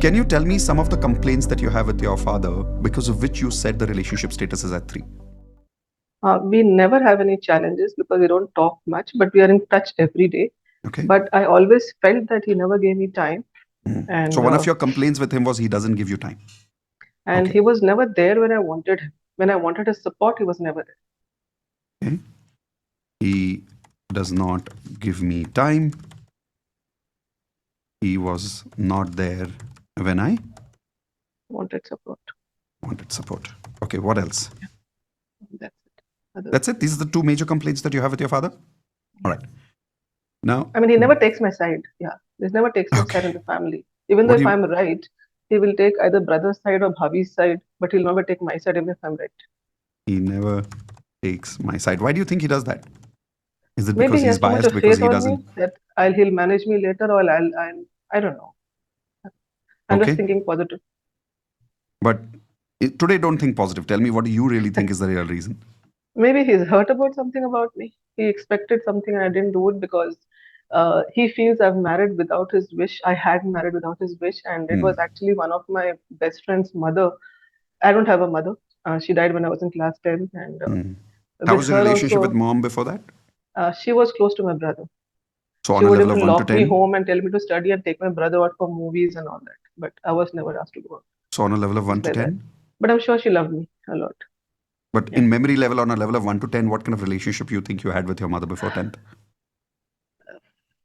Can you tell me some of the complaints that you have with your father because of which you said the relationship status is at 3? We never have any challenges because we don't talk much, but we are in touch every day. Okay. But I always felt that he never gave me time, So and one of your complaints with him was he doesn't give you time. Okay. he was never there when I wanted him. When I wanted his support, he was never there. Okay. He does not give me time. He was not there when I Wanted support. wanted support. Okay, what else? That's it. That's it? These are the two major complaints that you have with your father? All right. Now, I mean, he never takes my side. Yeah, he never takes my side in okay. the family. Even though What do if you, I'm right, he will take either brother's side or bhabi's side, but he'll never take my side even if I'm right. he never takes my side. Why do you think he does that? Is it Maybe because he he's has too much biased? of Because faith he on me doesn't? that he'll manage me later, or I don't know. I'm just Okay. thinking positive. But today, don't think positive. Tell me what do you really think is the real reason? Maybe he's hurt about something about me. He expected something and I didn't do it because he feels I've married without his wish. I had married without his wish, and it was Hmm. actually one of my best friend's mother. I don't have a mother. She died when I was in class 10, and Hmm. How with was your her relationship with also, mom before that? she was close to my brother. So She on a would level of even 1 to lock me 10? home and tell me to study and take my brother out for movies and all that. But I was never asked to go out. So on a level of 1 Just to like that. 10? But I'm sure she loved me a lot. But Yeah. in memory level, on a level of 1 to 10, what kind of relationship you think you had with your mother before 10th?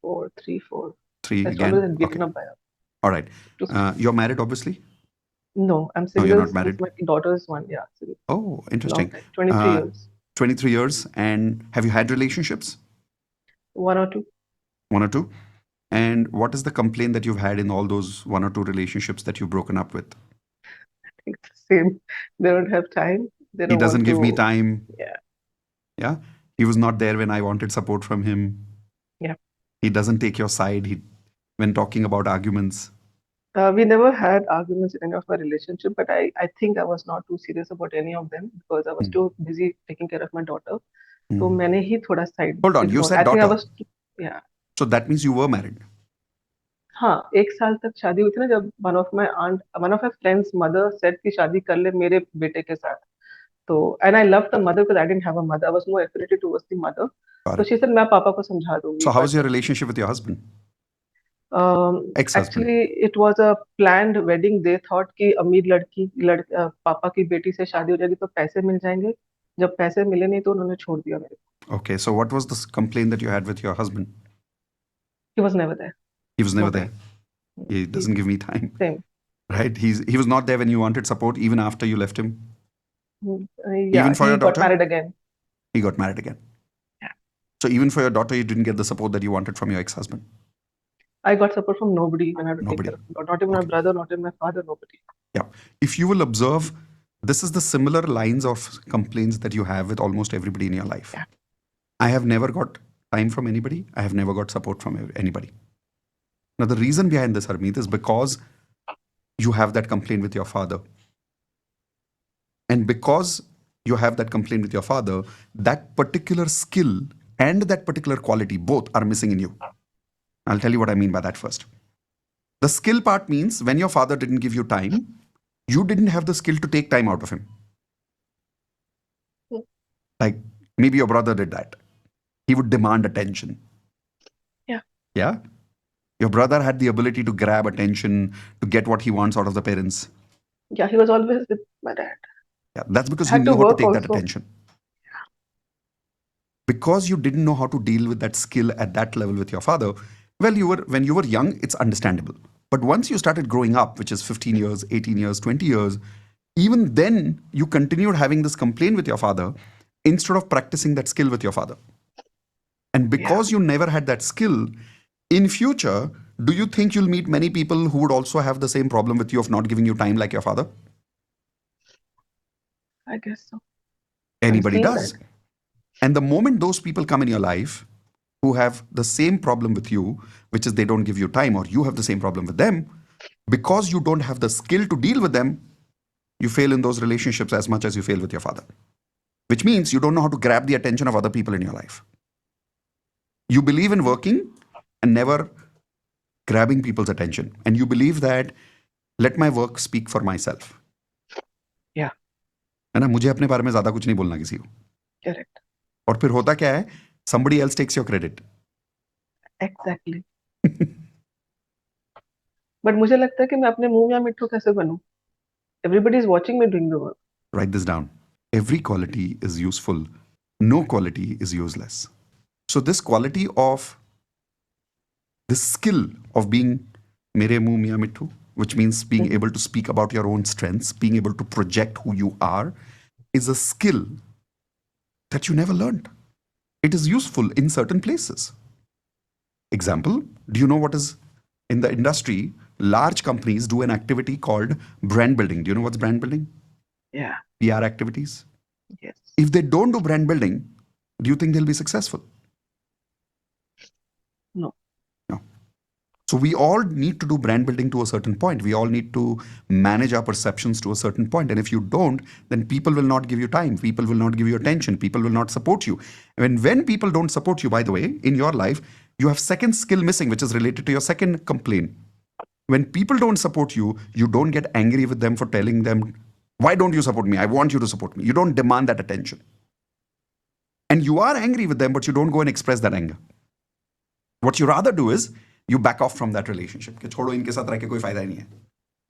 4, 3, 4. 3 I always again? had beaten Okay. up by her. All right. To You're married, obviously? No, I'm No, you're single not since married. my daughter's one. Yeah, single. Oh, Long interesting. time, 23 Uh, years. 23 years. And have you had relationships? One or two. One or two? And what is the complaint that you've had in all those one or two relationships that you've broken up with? I think it's the same. They don't have time. They He don't doesn't want give me to. time. Yeah, Yeah. He was not there when I wanted support from him. yeah. He doesn't take your side when talking about arguments. We never had arguments in any of my relationship, but I think I was not too serious about any of them because I was Hmm. too busy taking care of my daughter. तो Hmm. मैंने ही थोड़ा side Hold on, you ignore. said I think I daughter. was, yeah. So that means you were married. हाँ, 1 साल तक शादी हुई थी ना, जब one of my friends' mother said कि शादी कर ले मेरे बेटे के साथ. तो and I loved the mother because I didn't have a mother. I was more affiliated towards the mother. Got So it. she said मैं पापा को समझा दूंगी, So how but is your relationship with your husband? Ex-husband. actually it was a planned wedding. They thought कि अमीर पापा की बेटी से शादी हो जाएगी तो पैसे मिल जाएंगे. जब पैसे मिले नहीं तो उन्होंने छोड़ दिया मेरे को. Okay, so what was the complaint that you had with your husband? He was never there. He was No never time. there. He doesn't give me time. Same. Right? He was not there when you wanted support, even after you left him. Yeah, Even for he your got daughter, married again. he got married again. Yeah. So even for your daughter, you didn't get the support that you wanted from your ex-husband. I got support from nobody when I had to take care Nobody. of him. Not even my Okay. brother, not even my father, nobody. Yeah. If you will observe, this is the similar lines of complaints that you have with almost everybody in your life. Yeah. I have never got time from anybody. I have never got support from anybody. Now, the reason behind this, Harmeet, is because you have that complaint with your father. And because you have that complaint with your father, that particular skill and that particular quality both are missing in you. I'll tell you what I mean by that first. The skill part means when your father didn't give you time, you didn't have the skill to take time out of him. Like maybe your brother did that. He would demand attention. Yeah. Yeah. Your brother had the ability to grab attention, to get what he wants out of the parents. Yeah, he was always with my dad. Yeah. That's because I he had to knew how to work take that also. attention. Because you didn't know how to deal with that skill at that level with your father, well, when you were young, it's understandable. But once you started growing up, which is 15 years, 18 years, 20 years, even then you continued having this complaint with your father instead of practicing that skill with your father. And Yeah, because you never had that skill, in future, do you think you'll meet many people who would also have the same problem with you of not giving you time like your father? I guess so. I'm Anybody seeing that. does. And the moment those people come in your life who have the same problem with you, which is they don't give you time, or you have the same problem with them, because you don't have the skill to deal with them, you fail in those relationships as much as you fail with your father. Which means you don't know how to grab the attention of other people in your life. You believe in working and never grabbing people's attention. And you believe that let my work speak for myself. Yeah. है ना, मुझे अपने बारे में ज्यादा कुछ नहीं बोलना किसी को. Correct. और फिर होता क्या है, somebody else takes your credit. Exactly. But मुझे लगता है कि मैं अपने मुंह या मिट्ठू कैसे बनूं? Everybody is watching me doing the work. Write this down. Every quality is useful. No quality is useless. So this quality of this skill of being mere muh miya mittu, which means being able to speak about your own strengths, being able to project who you are, is a skill that you never learned. It is useful in certain places. Example, do you know what is in the industry? Large companies do an activity called brand building. Do you know what's brand building? Yeah. PR activities. Yes. If they don't do brand building, do you think they'll be successful? No. No. So we all need to do brand building to a certain point. We all need to manage our perceptions to a certain point. And if you don't, then people will not give you time. People will not give you attention. People will not support you. When people don't support you, by the way, in your life, you have second skill missing, which is related to your second complaint. When people don't support you, you don't get angry with them for telling them, why don't you support me? I want you to support me. You don't demand that attention. And you are angry with them, but you don't go and express that anger. What you rather do is you back off from that relationship. कि छोड़ो, इनके साथ रह के कोई फायदा ही नहीं है.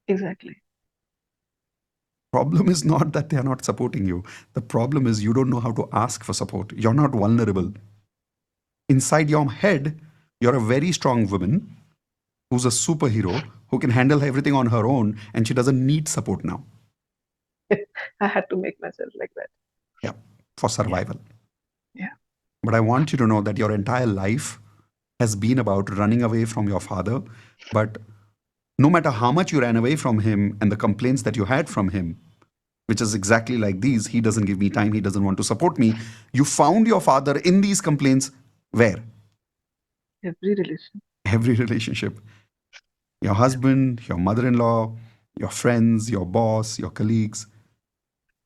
Exactly. Problem is not that they are not supporting you. The problem is you don't know how to ask for support. You're not vulnerable. Inside your head, you're a very strong woman who's a superhero who can handle everything on her own, and she doesn't need support now. I had to make myself like that. Yeah, for survival. Yeah. But I want you to know that your entire life has been about running away from your father. But no matter how much you ran away from him and the complaints that you had from him, which is exactly like these, he doesn't give me time, he doesn't want to support me, you found your father in these complaints. Where? Every relation. Every relationship. Your husband, your mother-in-law, your friends, your boss, your colleagues,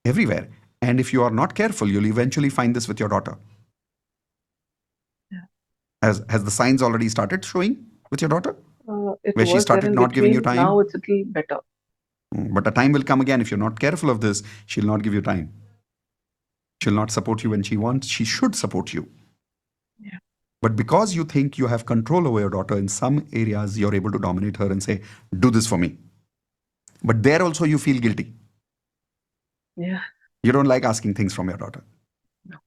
everywhere. And if you are not careful, you'll eventually find this with your daughter. Yeah. Has the signs already started showing with your daughter? It Where she was there started in not giving you between. time? Now it's a little better. But a time will come again. If you're not careful of this, she'll not give you time. She'll not support you when she wants. She should support you. Yeah. But because you think you have control over your daughter, in some areas, you're able to dominate her and say, do this for me. But there also you feel guilty. Yeah. You don't like asking things from your daughter. No.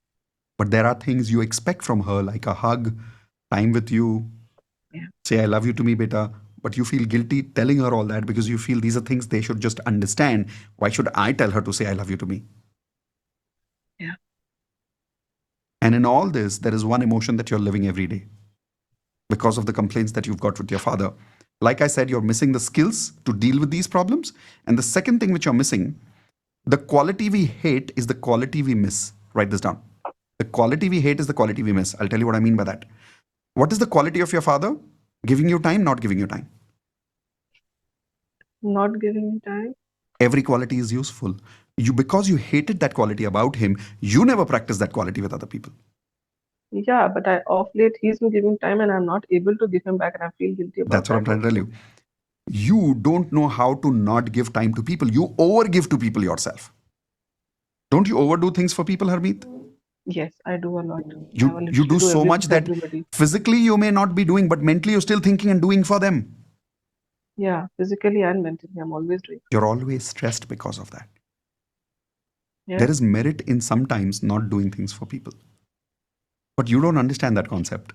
But there are things you expect from her, like a hug, time with you, Yeah. say, I love you to me, beta. But you feel guilty telling her all that because you feel these are things they should just understand. Why should I tell her to say, I love you to me? Yeah. And in all this, there is one emotion that you're living every day because of the complaints that you've got with your father. Like I said, you're missing the skills to deal with these problems. And the second thing which you're missing, the quality we hate is the quality we miss. Write this down. The quality we hate is the quality we miss. I'll tell you what I mean by that. What is the quality of your father? Giving you time, not giving you time. Not giving me time. Every quality is useful. Because you hated that quality about him, you never practice that quality with other people. Yeah, but off late he's been giving time and I'm not able to give him back, and I feel guilty about That's what that I'm trying to tell also. you. You don't know how to not give time to people. You overgive to people yourself. Don't you overdo things for people, Harmeet? Yes, I do a lot. I You literally do do so everything much for that everybody. physically you may not be doing, but mentally you're still thinking and doing for them. Yeah, physically and mentally, I'm always doing. You're always stressed because of that. Yeah. There is merit in sometimes not doing things for people. But you don't understand that concept.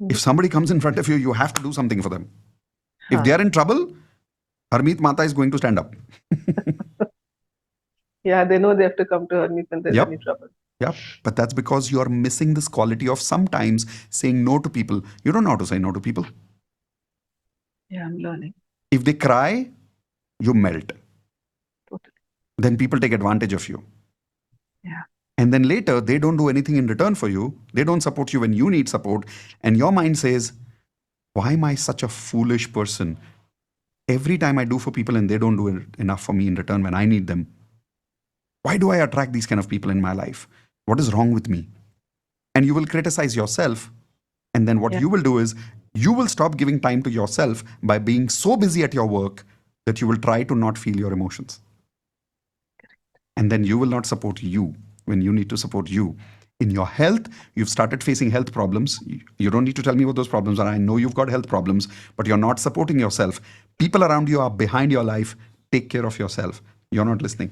If somebody comes in front of you, you have to do something for them. If they are in trouble, Harmeet Mata is going to stand up. Yeah, they know they have to come to Harmeet when there's Yep. any trouble. Yep. But that's because you are missing this quality of sometimes saying no to people. You don't know how to say no to people. Yeah, I'm learning. If they cry, you melt. Totally. Then people take advantage of you. Yeah. And then later, they don't do anything in return for you. They don't support you when you need support. And your mind says, why am I such a foolish person? Every time I do for people and they don't do enough for me in return when I need them. Why do I attract these kind of people in my life? What is wrong with me? And you will criticize yourself. And then what Yeah. you will do is you will stop giving time to yourself by being so busy at your work that you will try to not feel your emotions. And then you will not support you when you need to support you. In your health, you've started facing health problems. You don't need to tell me what those problems are. I know you've got health problems, but you're not supporting yourself. People around you are behind your life. Take care of yourself. You're not listening.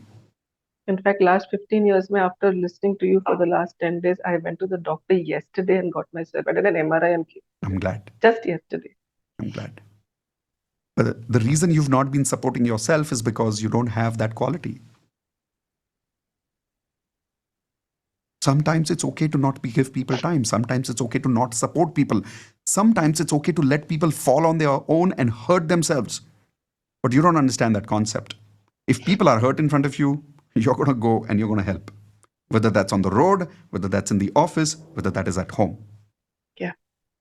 In fact, last 15 years, after listening to you for the last 10 days, I went to the doctor yesterday and got myself. I did an MRI and came I'm glad. just yesterday. I'm glad. But the reason you've not been supporting yourself is because you don't have that quality. Sometimes it's okay to not give people time. Sometimes it's okay to not support people. Sometimes it's okay to let people fall on their own and hurt themselves. But you don't understand that concept. If people are hurt in front of you, you're going to go and you're going to help. Whether that's on the road, whether that's in the office, whether that is at home. Yeah.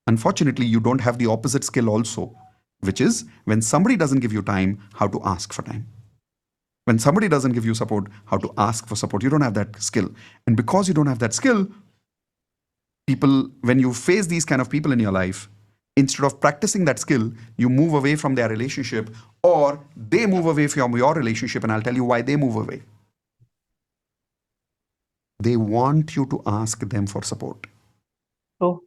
Unfortunately, you don't have the opposite skill also, which is when somebody doesn't give you time, how to ask for time. When somebody doesn't give you support, how to ask for support. You don't have that skill. And because you don't have that skill, people, when you face these kind of people in your life, instead of practicing that skill, you move away from their relationship, or they move away from your relationship. And I'll tell you why they move away. They want you to ask them for support. Oh,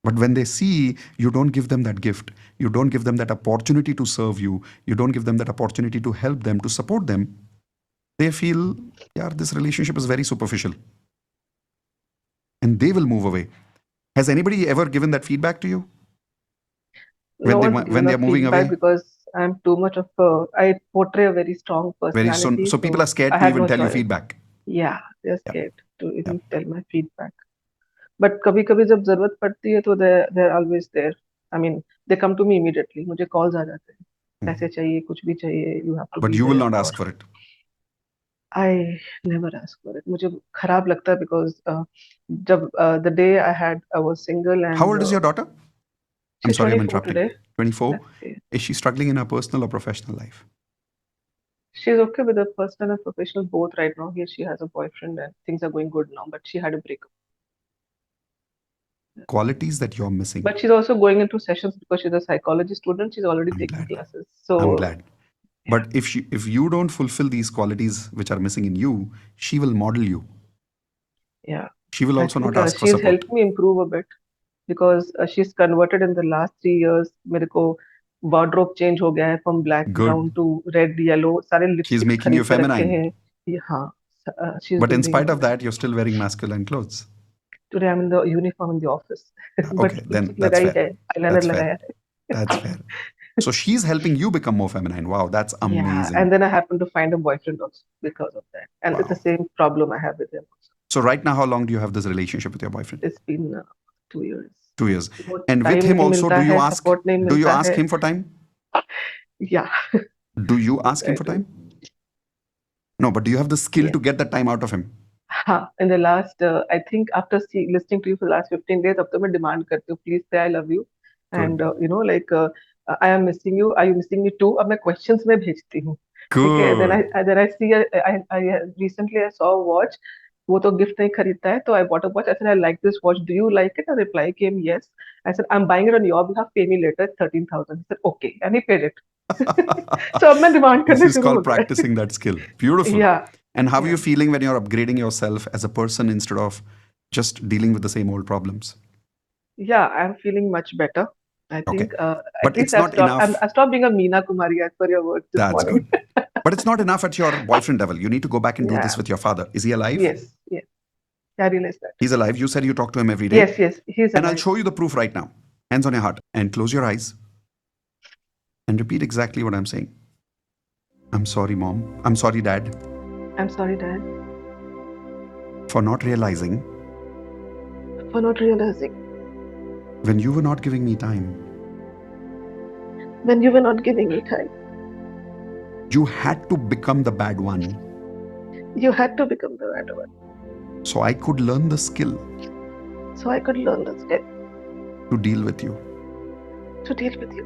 But when they see you don't give them that gift, you don't give them that opportunity to serve you, you don't give them that opportunity to help them, to support them, they feel, yeah, this relationship is very superficial. And they will move away. Has anybody ever given that feedback to you? no one's When given they a are moving feedback away? because I'm too much of a, I portray a very strong Very soon. personality, So people are so I scared to had even no tell you choice. feedback. Yeah, they're Yeah. scared to Yeah. even tell my feedback. But कभी-कभी जब जरूरत पड़ती है तो they're always there. I mean, they come to me immediately. मुझे calls आ जाते हैं. पैसे चाहिए, कुछ भी चाहिए, you have to But be you will there. not और ask for it. I never ask for it. मुझे खराब लगता है because जब the day I was single How and old is your daughter? I'm she's sorry, I'm 24 interrupting. today. 24. Yeah. Is she struggling in her personal or professional life? She's okay with her personal and professional both right now. Yes, she has a boyfriend and things are going good now, but she had a breakup. Qualities that you're missing. But she's also going into sessions because she's a psychology student. She's already I'm taking glad. classes. I'm So glad. yeah, But if you don't fulfill these qualities which are missing in you, she will model you. yeah. She will I also think not ask for she's support. helped me improve a bit because she's converted in the last 3 years. मेरे को wardrobe change हो गया है from black brown Good. to red yellow. सारे She's lipsticks making you खरीद के रखे feminine. हैं. ये हाँ, she's But in doing spite of that. that, you're still wearing masculine clothes. Today I'm in the uniform in the office, but Okay, then lipstick that's लगाई fair. है, eyeliner That's fair. लगाया है. That's fair. So she's helping you become more feminine. Wow, that's Yeah, amazing. and then I happen to find a boyfriend also because of that, and it's the Wow. same problem I have with him also. So right now, how long do you have this relationship with your boyfriend? It's been 2 years. 2 years. वो And with time him नहीं also, मिलता है, support नहीं do you मिलता ask है. him for time? Yeah, Do you yes, ask him I for do. time? No, but do you have the skill Yes. to get that time out of him? हाँ, in the last, I think after listening to you for the last 15 days, अब तो मैं demand करती हूँ, please say I love you, and Good. like I am missing you. Are you missing me too? अब मैं questions में भेजती हूँ. ठीक है? Then Good. I see I recently I saw a watch. वो तो गिफ्ट नहीं खरीदता है तो I bought a watch. I said I like this watch. Do you like it? A reply came yes. I said I'm buying it on your behalf. Pay me later. 13,000. He said okay, and he paid it. So अब मैं demand This करने is शुरू हो called गया है. practicing that skill. Beautiful. Yeah, And how are yeah. you feeling when you're upgrading yourself as a person instead of just dealing with the same old problems? Yeah, I'm feeling much better. I Okay. think at But least it's not enough. I stopped being a Meena Kumari as per your words this That's morning. good. But it's not enough at your boyfriend level. You need to go back and do this Yeah. with your father. Is he alive? Yes. Yes. I realized that. He's alive. You said you talk to him every day. Yes. Yes. He's And I'll alive. show you the proof right now. Hands on your heart and close your eyes and repeat exactly what I'm saying. I'm sorry, Mom. I'm sorry, Dad, I'm sorry, Dad, for not realizing for not realizing when you were not giving me time. when you were not giving me time. You had to become the bad one You had to become the right one, so I could learn the skill so I could learn the skill to deal with you. to deal with you.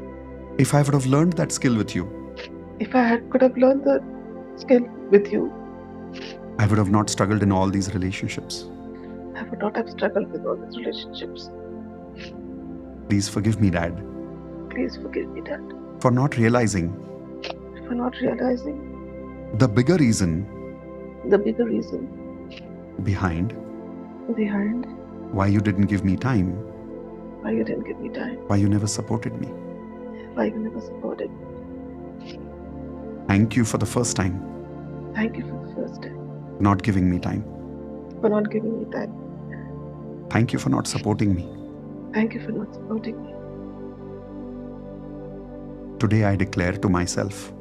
If I would have learned that skill with you, If could have learned the skill with you, I would have not struggled in all these relationships. I would not have struggled with all these relationships. Please forgive me, Dad, Please forgive me, Dad, for not realizing for not realizing the bigger reason the bigger reason behind behind why you didn't give me time, why you didn't give me time, why you never supported me. why you never supported me. Thank you for the first time Thank you for the first time, not giving me time. for not giving me time. Thank you for not supporting me. Thank you for not supporting me. Today I declare to myself,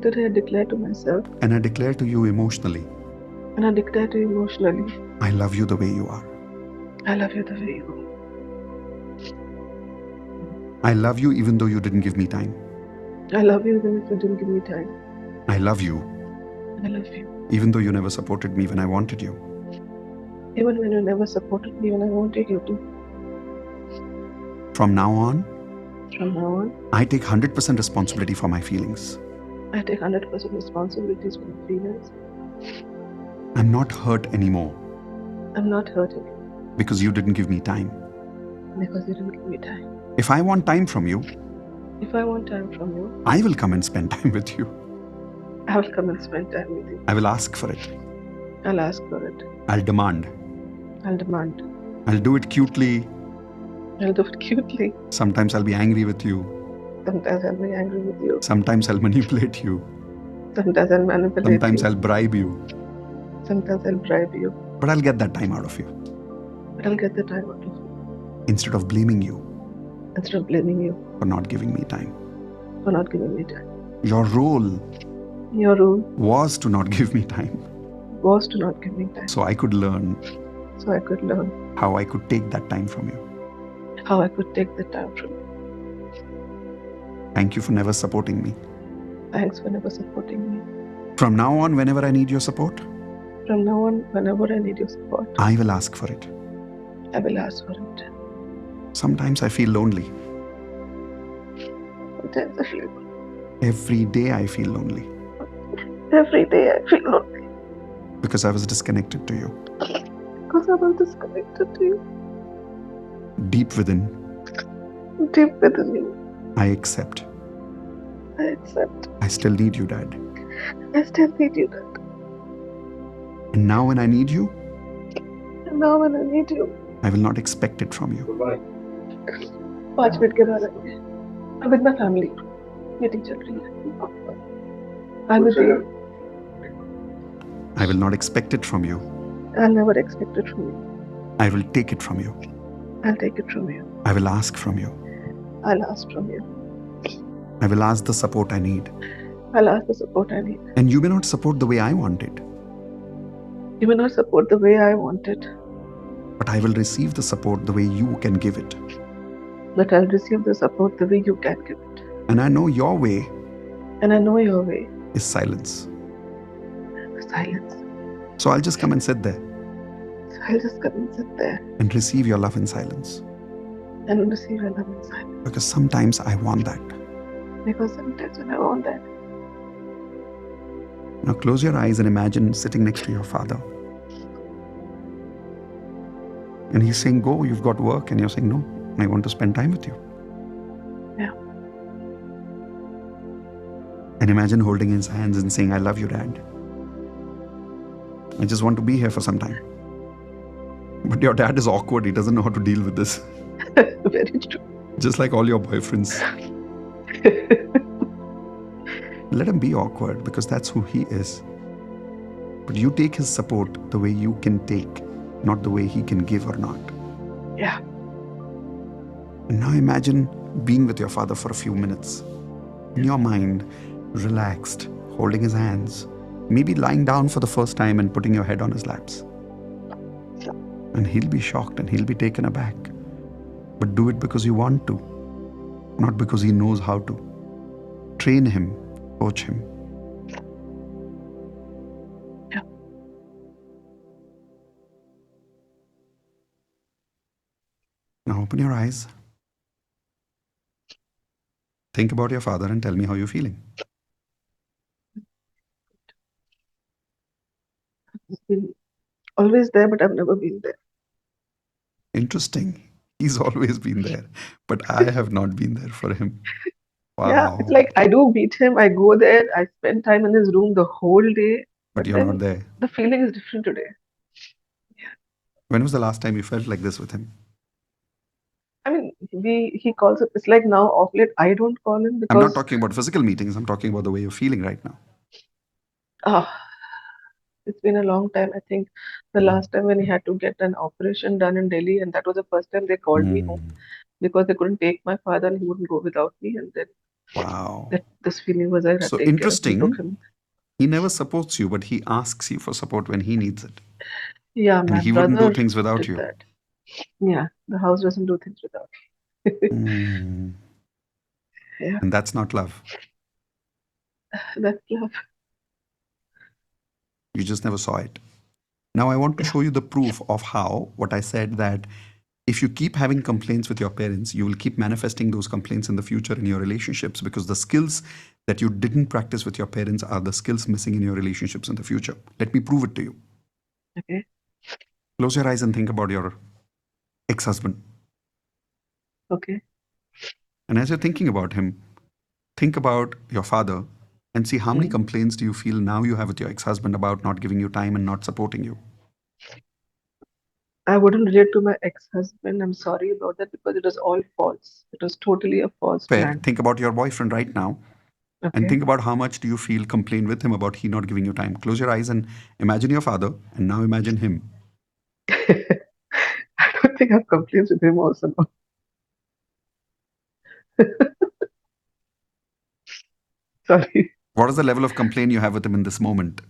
Today I declare to myself and I declare to you emotionally, and I declare to you emotionally, I love you the way you are. I love you the way you are. I love you even though you didn't give me time. I love you even if you didn't give me time. I love you I love you even though you never supported me when I wanted you. even when you never supported me when I wanted you to. From now on, From now on, I take 100% responsibility for my feelings. I take 100% responsibilities for my feelings. I'm not hurt anymore I'm not hurting because you didn't give me time. because you didn't give me time. If I want time from you, If I want time from you, I will come and spend time with you. I will come and spend time with you. I will ask for it. I'll ask for it. I'll demand. I'll demand. I'll do it cutely. I'll do it cutely. Sometimes I'll be angry with you. Sometimes I'll be angry with you. Sometimes I'll manipulate you. Sometimes I'll manipulate Sometimes you. I'll bribe you. Sometimes I'll bribe you. But I'll get that time out of you. But I'll get the time out of you. Instead of blaming you Instead of blaming you for not giving me time. for not giving me time. Your role Your rule was to not give me time. was to not give me time. So I could learn So I could learn how I could take that time from you. how I could take the time from you. Thank you for never supporting me. Thanks for never supporting me. From now on, whenever I need your support, From now on, whenever I need your support, I will ask for it. I will ask for it. Sometimes I feel lonely. Sometimes I feel Every day I feel lonely every day I feel lonely because I was disconnected to you. because I was disconnected to you. Deep within, Deep within me, I accept. I accept. I still need you, Dad. I still need you, Dad. And now when I need you, And now when I need you, I will not expect it from you. 5 minute के बाद आएंगे. I'm with my family. Meeting चल रही है. I'm with you. I will not expect it from you. I'll never expect it from you. I will take it from you. I'll take it from you. I will ask from you. I'll ask from you. I will ask the support I need. I'll ask the support I need. And you may not support the way I want it, You may not support the way I want it, but I will receive the support the way you can give it. but I'll receive the support the way you can give it. And I know your way And I know your way is silence. is silence. So I'll just come and sit there So I'll just come and sit there and receive your love in silence. and receive your love in silence. Because sometimes I want that. Because sometimes when I want that, Now close your eyes and imagine sitting next to your father. And he's saying, go, you've got work. And you're saying, no, I want to spend time with you. yeah, And imagine holding his hands and saying, I love you, Dad. I just want to be here for some time. But your dad is awkward. He doesn't know how to deal with this. very true. Just like all your boyfriends. Let him be awkward because that's who he is. But you take his support the way you can take, not the way he can give or not. Yeah, And now imagine being with your father for a few minutes. In your mind, relaxed, holding his hands, maybe lying down for the first time and putting your head on his laps. And he'll be shocked and he'll be taken aback. But do it because you want to, not because he knows how to. Train him, coach him. yeah. Now open your eyes. Think about your father and tell me how you're feeling. He's been always there, but I've never been there. Interesting. He's always been there, but I have not been there for him. Yeah, it's Wow. like I do meet him, I go there, I spend time in his room the whole day, But but you're not then there. the feeling is different today. When was the last time you felt like this with him? I mean, he calls it. It's like now off late I don't call him I'm not because talking about physical meetings. I'm talking about the way you're feeling right now. ah, it's been a long time. I think the Mm. last time when he had to get an operation done in Delhi, and that was the first time they called me home Mm. because they couldn't take my father and he wouldn't go without me. And then Wow. that this feeling was I had to So take care of him, took interesting. him. He never supports you, but he asks you for support when he needs it. Yeah, And my he wouldn't do brother things without did you. that. Yeah, the house doesn't do things without me. Mm. Yeah, And that's not love. that's love. You just never saw it. Now, I want to Yeah. show you the proof of how what I said that if you keep having complaints with your parents, you will keep manifesting those complaints in the future in your relationships because the skills that you didn't practice with your parents are the skills missing in your relationships in the future. Let me prove it to you. Okay. Close your eyes and think about your ex husband. Okay. And as you're thinking about him, think about your father and see how many Mm. complaints do you feel now you have with your ex husband about not giving you time and not supporting you. I wouldn't relate to my ex-husband. I'm sorry about that because it was all false. It was totally a false Fair. plan. Think about your boyfriend right now and Okay. think about how much do you feel complain with him about he not giving you time. Close your eyes and imagine your father and now imagine him. I don't think I've complained with him also. No. Sorry. What is the level of complaint you have with him in this moment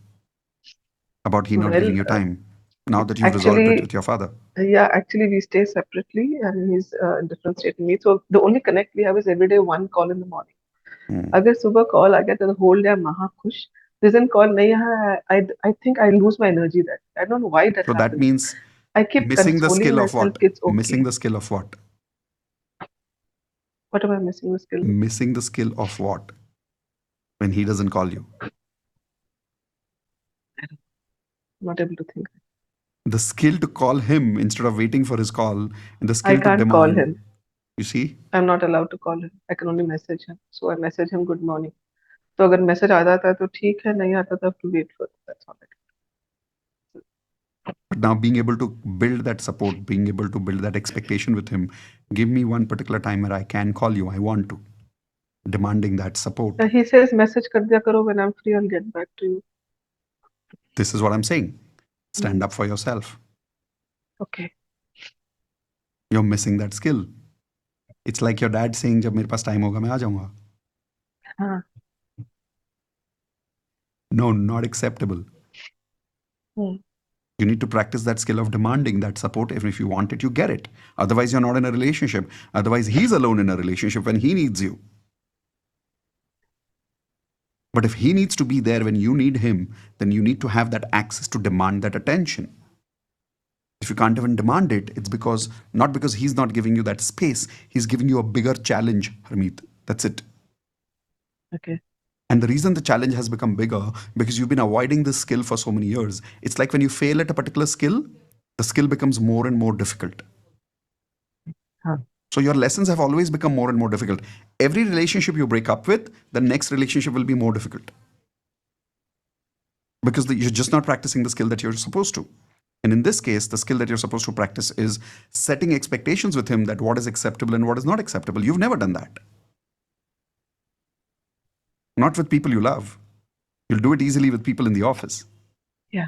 about he not Well, giving you time now that you've resolved it actually, with your father? yeah, actually, we stay separately and he's in different state than me. So the only connect we have is every day one call in the morning. Hmm. अगर सुबह call आ गया तो the whole day I'm महा खुश. Doesn't call नहीं आया, I think I lose my energy that. I don't know why that So that happens. means I keep missing the consoling skill of myself, what? it's Missing okay. the skill of what? What am I missing the skill with? Missing the skill of what when he doesn't call you? I'm not able to think. The skill to call him instead of waiting for his call, and the I skill to can't call demand. him. You see? I'm not allowed to call him. I can only message him. So I message him good morning. तो अगर message आ जाता है तो ठीक है, नहीं आता तो I have to wait for it. That's all. But now being able to build that support, being able to build that expectation with him, give me one particular time where I can call you. I want to. Demanding that support. He says message कर दिया करो when I'm free. I'll get back to you. This is what I'm saying. Stand Hmm. up for yourself. Okay. You're missing that skill. It's like your dad saying, जब मेरे पास time होगा मैं आ जाऊंगा. हाँ. No, not acceptable. Hmm. You need to practice that skill of demanding that support. If you want it, you get it. Otherwise, you're not in a relationship. Otherwise, he's alone in a relationship when he needs you. But if he needs to be there when you need him, then you need to have that access to demand that attention. If you can't even demand it, it's because not because he's not giving you that space, he's giving you a bigger challenge, Harmeet. That's it. Okay. And the reason the challenge has become bigger because you've been avoiding this skill for so many years. It's like when you fail at a particular skill, the skill becomes more and more difficult. हाँ. So your lessons have always become more and more difficult. Every relationship you break up with, the next relationship will be more difficult because you're just not practicing the skill that you're supposed to. And in this case, the skill that you're supposed to practice is setting expectations with him that what is acceptable and what is not acceptable. You've never done that. Not with people you love. You'll do it easily with people in the office. Yeah.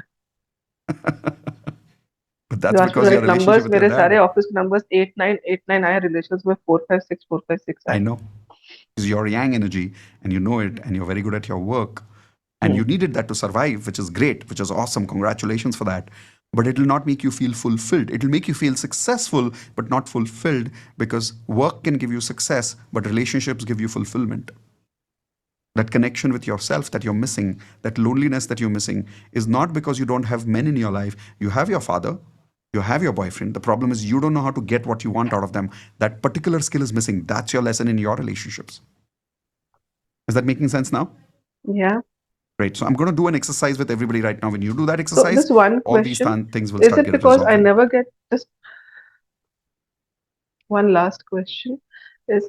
But You that's asked me because the your right relationship numbers. with your मेरे सारे dad. office numbers 8 9 आए relations में 4 5 6 I आए. know. Because you're yang energy and you know it and you're very good at your work. And Hmm. you needed that to survive, which is great, which is awesome. Congratulations for that. But it will not make you feel fulfilled. It will make you feel successful, but not fulfilled because work can give you success, but relationships give you fulfillment. That connection with yourself that you're missing, that loneliness that you're missing, is not because you don't have men in your life. You have your father, you have your boyfriend. The problem is you don't know how to get what you want out of them. That particular skill is missing. That's your lesson in your relationships. Is that making sense now? Yeah. Great. So I'm going to do an exercise with everybody right now. When you do that So exercise, this one all these question, things will is start it getting because I resolved. never get just one last question is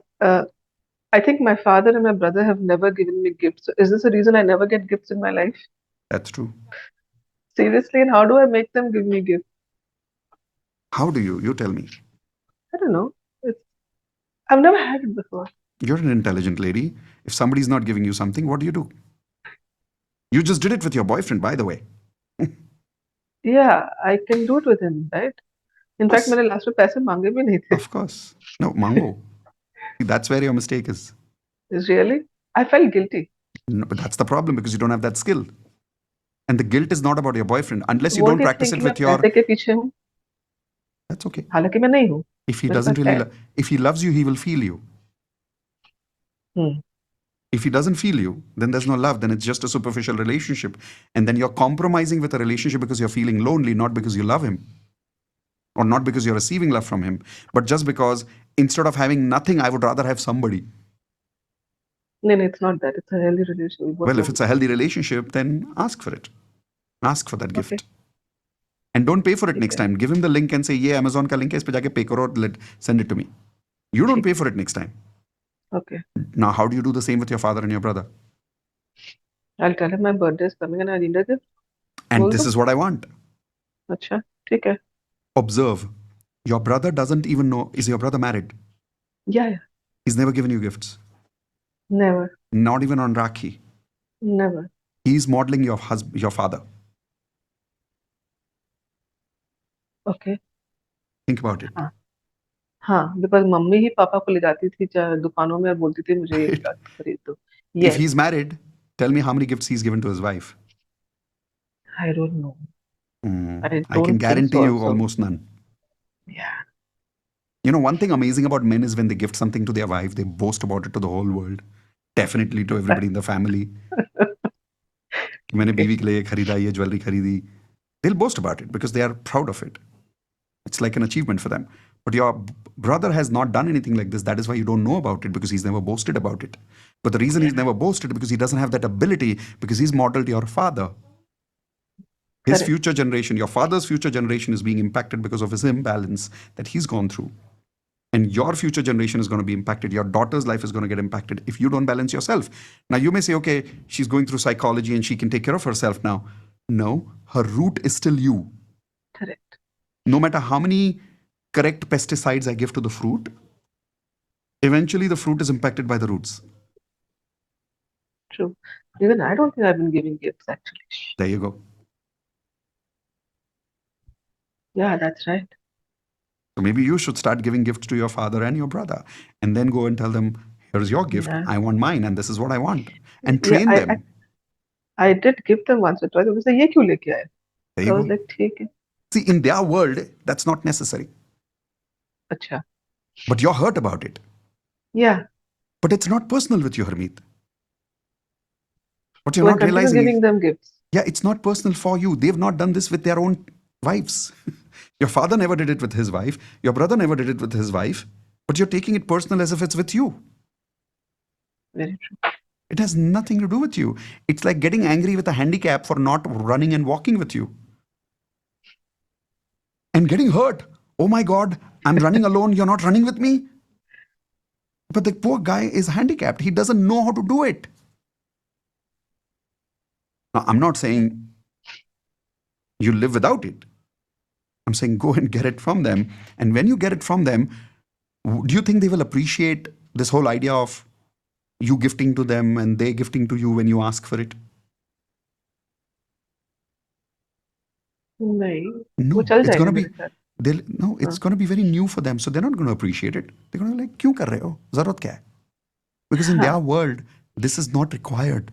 I think my father and my brother have never given me gifts. So is this a reason I never get gifts in my life? That's true. Seriously, and how do I make them give me gifts? How do you? You tell me. I don't know. It's I've never had it before. You're an intelligent lady. If somebody's not giving you something, what do? You just did it with your boyfriend, by the way. Yeah, I can do it with him, right? In fact, Yes, मैंने last में पैसे मांगे भी नहीं थे. of course. No, mango. That's where your mistake is. Really? I felt guilty. No, but that's the problem because you don't have that skill. And the guilt is not about your boyfriend. Unless you Won't don't he practice think it कि मैं with your. पैसे के पीछे हूँ? That's okay. हालांकि मैं नहीं हूँ. If he मेरे doesn't पास really, है. if he loves you, he will feel you. Hmm. If he doesn't feel you, then there's no love. Then it's just a superficial relationship. And then you're compromising with a relationship because you're feeling lonely, not because you love him or not because you're receiving love from him, but just because instead of having nothing, I would rather have somebody. नहीं नहीं, it's not that. It's a healthy relationship. We both Well, if love it's each a other. healthy relationship, then ask for it. Ask for that Okay, gift. And don't pay for it ठीक next है, time. Give him the link and say, yeah, Amazon ka link hai, is pe jaake pay karo, send it to me. You don't ठीक pay है. for it next time. Okay. Now, how do you do the same with your father and your brother? I'll tell him my birthday is coming and I need a gift. And बोल this दो. is what I want. अच्छा, ठीक है. Observe. Your brother doesn't even know. Is your brother married? Yeah, yeah. He's never given you gifts. Never, Not even on Rakhi. never. He's modeling your father. Okay. Think about it. हाँ, हाँ. Because mummy ही पापा को ले जाती थी दुकानों में और बोलती थी मुझे ये Right? खरीद दो. If Yes, he's married, tell me how many gifts he's given to his wife. I don't know. I I can don't think guarantee so you also. almost none. Yeah, You know, one thing amazing about men is when they gift something to their wife, they boast about it to the whole world. Definitely to everybody in the family. कि मैंने okay. बीवी के लिए ये खरीदा, ये jewellery खरीदी. They'll boast about it because they are proud of it. It's like an achievement for them. But your brother has not done anything like this. That is why you don't know about it because he's never boasted about it. But the reason he's Yeah, never boasted because he doesn't have that ability because he's modeled your father. His correct. future generation, your father's future generation is being impacted because of his imbalance that he's gone through. And your future generation is going to be impacted. Your daughter's life is going to get impacted if you don't balance yourself. Now, you may say, okay, she's going through psychology and she can take care of herself now. No, her root is still you. Correct. No matter how many correct pesticides I give to the fruit, eventually the fruit is impacted by the roots. True. Even I don't think I've been giving gifts actually. There you go. Yeah, that's right. So maybe you should start giving gifts to your father and your brother and then go and tell them, here's your gift. Yeah. I want mine and this is what I want. And Yeah, train them. I did give them once or twice. They say ये क्यों लेके आए? There So you I was go. like ठीक है. See, in their world, that's not necessary. अच्छा. But you're hurt about it. Yeah. But it's not personal with you, Harmeet. What you're So I not continue realizing is, giving them gifts. yeah, it's not personal for you. They've not done this with their own wives. Your father never did it with his wife. Your brother never did it with his wife. But you're taking it personal as if it's with you. Very true. It has nothing to do with you. It's like getting angry with a handicap for not running and walking with you and getting hurt. Oh my God, I'm running alone. You're not running with me. But the poor guy is handicapped. He doesn't know how to do it. Now, I'm not saying you live without it. I'm saying go and get it from them. And when you get it from them, do you think they will appreciate this whole idea of you gifting to them and they gifting to you when you ask for it? नहीं, वो No, चल it's जाएगा gonna मेरे be साथ. they'll no, it's हाँ, gonna be very new for them. So they're not gonna appreciate it. They're gonna be like, क्यों कर रहे हो? जरूरत क्या है? Because in their हाँ, world, this is not required.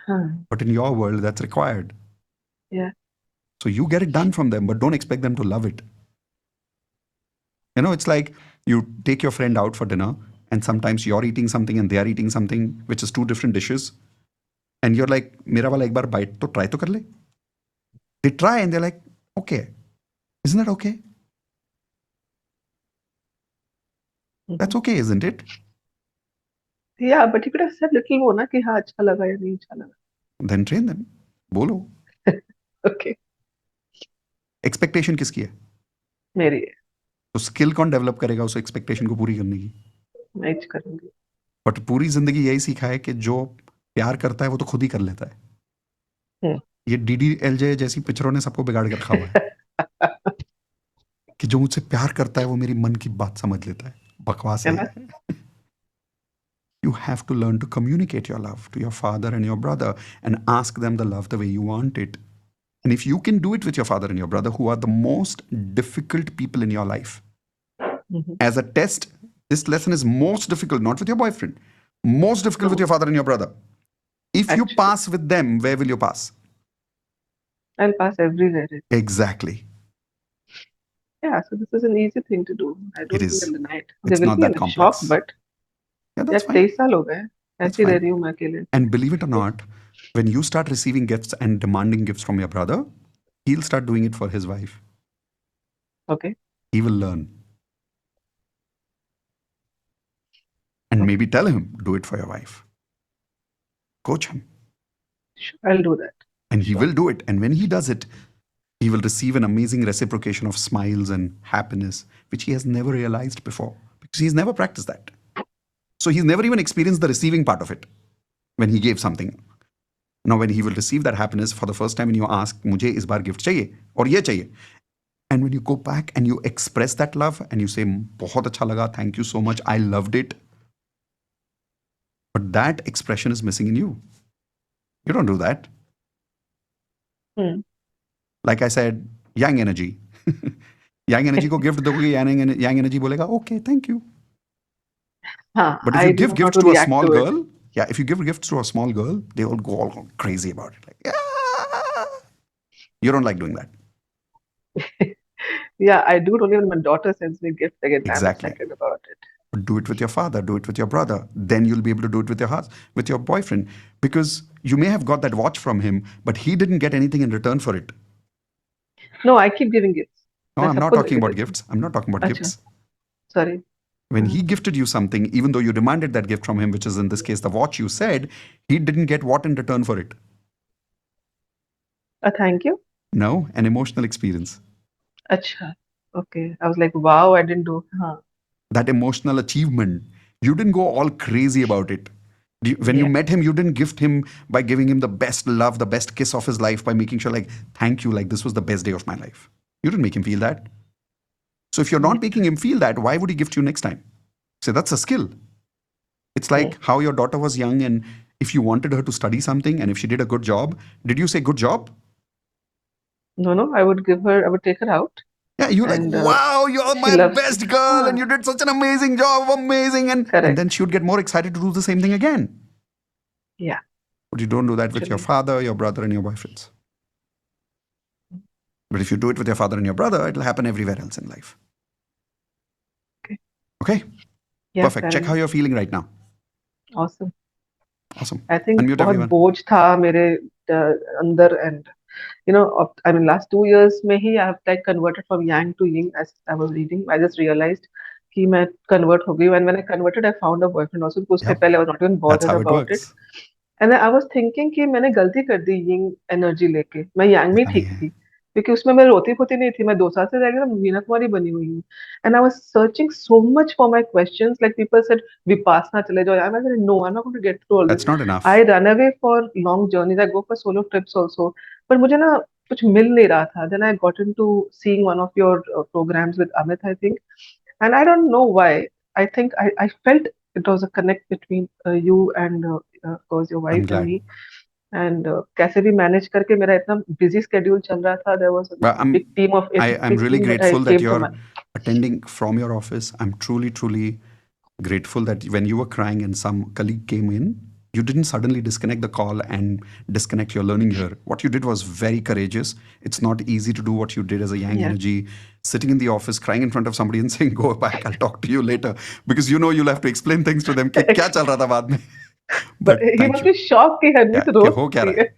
हाँ. But in your world, that's required. Yeah. So you get it done from them, but don't expect them to love it. You know, it's like you take your friend out for dinner, and sometimes you're eating something and they are eating something, which is two different dishes. And you're like, मेरा वाला एक बार bite तो try तो कर ले. They try and they're like, okay, isn't that okay? Mhm. That's okay, isn't it? Yeah, but you could have said little more ना कि हाँ अच्छा लगा या नहीं अच्छा लगा. Then train them. बोलो. Okay. Expectation किसकी है? मेरी है. तो स्किल कौन डेवलप करेगा उस एक्सपेक्टेशन को पूरी करने की? मैं ही करूंगी. बट पूरी जिंदगी यही सीखा है कि जो प्यार करता है वो तो खुद ही कर लेता है। हम्म। ये DDLJ जैसी पिक्चरों ने सबको बिगाड़ के रखा हुआ है कि जो मुझसे प्यार करता है वो मेरी मन की बात समझ लेता है। बकवास है है ना? ये। You have to learn to communicate your love to your father and your brother and ask them the love the way you want it. And if you can do it with your father and your brother, who are the most difficult people in your life, Mhm. as a test, this lesson is most difficult, not with your boyfriend, most difficult with No, your father and your brother. If you actually, pass with them, where will you pass? I'll pass everywhere. Exactly. Yeah, so this is an easy thing to do. I It don't think is. I'll deny it. They It's will not be that in shock, complex. but Yeah, यार that's fine. 23 साल हो गए That's ऐसी रह fine. रही हूँ मैं अकेले. And believe it or not, when you start receiving gifts and demanding gifts from your brother, he'll start doing it for his wife. Okay, He will learn. And okay, maybe tell him, do it for your wife. Coach him. sure, I'll do that. And he Sure. will do it. And when he does it, he will receive an amazing reciprocation of smiles and happiness, which he has never realized before because he's never practiced that. So he's never even experienced the receiving part of it when he gave something. Now, when he will receive that happiness for the first time, when you ask, मुझे इस बार gift चाहिए और ये चाहिए, and when you go back and you express that love and you say, बहुत अच्छा लगा, thank you so much, I loved it. But that expression is missing in you. You don't do that. Hmm. Like I said, yang energy. Yang energy को gift दोगे, yang energy बोलेगा okay, thank you. हाँ, But if you I give know how gifts to to a react small to it. girl, yeah, if you give gifts to a small girl, they all go crazy about it. Like, yeah. You don't like doing that. Yeah, I do it only when my daughter sends me gift again. I'm Exactly. excited about it. But do it with your father, do it with your brother. Then you'll be able to do it with your husband, with your boyfriend. Because you may have got that watch from him, but he didn't get anything in return for it. No, I keep giving gifts. No, मैं I'm not सबको talking लेके about देती हूँ. gifts. I'm not talking about अच्छा, gifts. sorry. When he gifted you something, even though you demanded that gift from him, which is in this case the watch you said, he didn't get what in return for it? Thank you. No, an emotional experience. अच्छा, okay. I was like, wow, I didn't do. हाँ, That emotional achievement. You didn't go all crazy about it. When you yeah, met him, you didn't gift him by giving him the best love, the best kiss of his life, by making sure, like, thank you, like, this was the best day of my life. You didn't make him feel that. So if you're not yeah. making him feel that, why would he gift you next time? So that's a skill. It's Hmm. like how your daughter was young, and if you wanted her to study something and if she did a good job, did you say good job? No, no, I would give her, I would take her out, Yeah, you're like, and wow, you're she my loves. best girl, and हाँ, you did such an amazing job, amazing, and correct. then she would get more excited to do the same thing again. Yeah, But you don't do that with your actually. father, your brother, and your boyfriends. But if you do it with your father and your brother, it'll happen everywhere else in life. Okay. Okay, Yeah, perfect. fair Check how enough. you're feeling right now. Awesome. Awesome. I think Unmute बहुत everyone. बोझ था मेरे अंदर, and I mean last 2 years में ही I have like converted from yang to yin. As I was reading, I just realized कि मैं convert हो गई, and when I converted I found a boyfriend also, because उसके Yep, पहले I was not even that's bothered how it about it. works. And I was thinking कि मैंने गलती कर दी यिंग एनर्जी लेके, मैं yang में ऐसा नहीं ठीक है. थी, क्योंकि उसमें मैं रोती पोती नहीं थी, मैं 2 साल से रह गई ना, मीना कुमारी बनी हुई हूँ. And I was searching so much for my questions, like people said Vipassana चले जाओ. I was no, I am not going to get through all this. That's not I enough. Run away for long journeys, I go for solo trips also, पर मुझे ना कुछ मिल नहीं रहा था. Then I got into seeing one of your programmes with Amit, I think. And I don't know why. I felt it was a connect between you and of course your I'm wife and glad. me. And कैसे भी manage करके, मेरा इतना busy schedule चल रहा था. There was a But big team of, it's a I'm big really team that I grateful that came to you're manage. attending from your office. I'm truly grateful that when you were crying and some colleague came in, you didn't suddenly disconnect the call and disconnect your learning here. What you did was very courageous. It's not easy to do what you did as a yang Yeah, energy, sitting in the office, crying in front of somebody and saying, "Go back, I'll talk to you later," because you know you'll have to explain things to them. कि क्या चल रहा था बाद में? but But he thank must you. be shocked कि Yeah, Harmeet कि रोज हो क्या रही रहा है?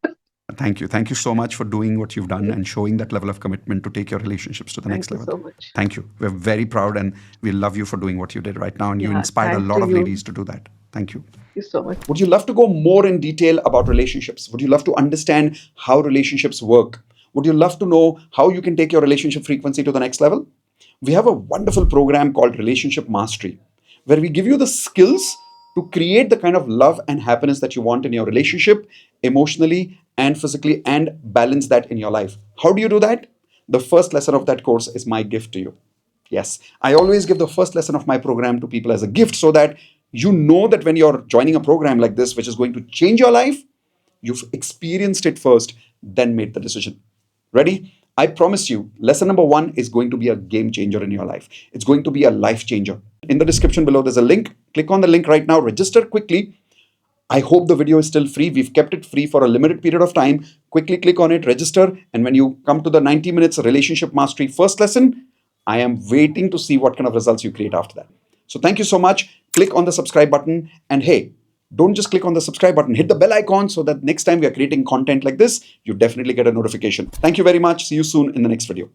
है. Thank you. Thank you so much for doing what you've done and showing that level of commitment to take your relationships to the next Thank you level. so much. Thank you. We're very proud and we love you for doing what you did right now. And you Yeah, inspired a thanks to lot of you. ladies to do that. Thank you. Thank you so much. Would you love to go more in detail about relationships? Would you love to understand how relationships work? Would you love to know how you can take your relationship frequency to the next level? We have a wonderful program called Relationship Mastery, where we give you the skills to create the kind of love and happiness that you want in your relationship, emotionally and physically, and balance that in your life. How do you do that? The first lesson of that course is my gift to you. Yes, I always give the first lesson of my program to people as a gift so that you know that when you're joining a program like this, which is going to change your life, you've experienced it first, then made the decision. Ready? I promise you, lesson number one is going to be a game changer in your life. It's going to be a life changer. In the description below, there's a link. Click on the link right now, register quickly. I hope the video is still free. We've kept it free for a limited period of time. Quickly click on it, register, and when you come to the 90 minutes relationship mastery first lesson, I am waiting to see what kind of results you create after that. So thank you so much. Click on the subscribe button, and hey, don't just click on the subscribe button, hit the bell icon so that next time we are creating content like this, you definitely get a notification. Thank you very much. See you soon in the next video.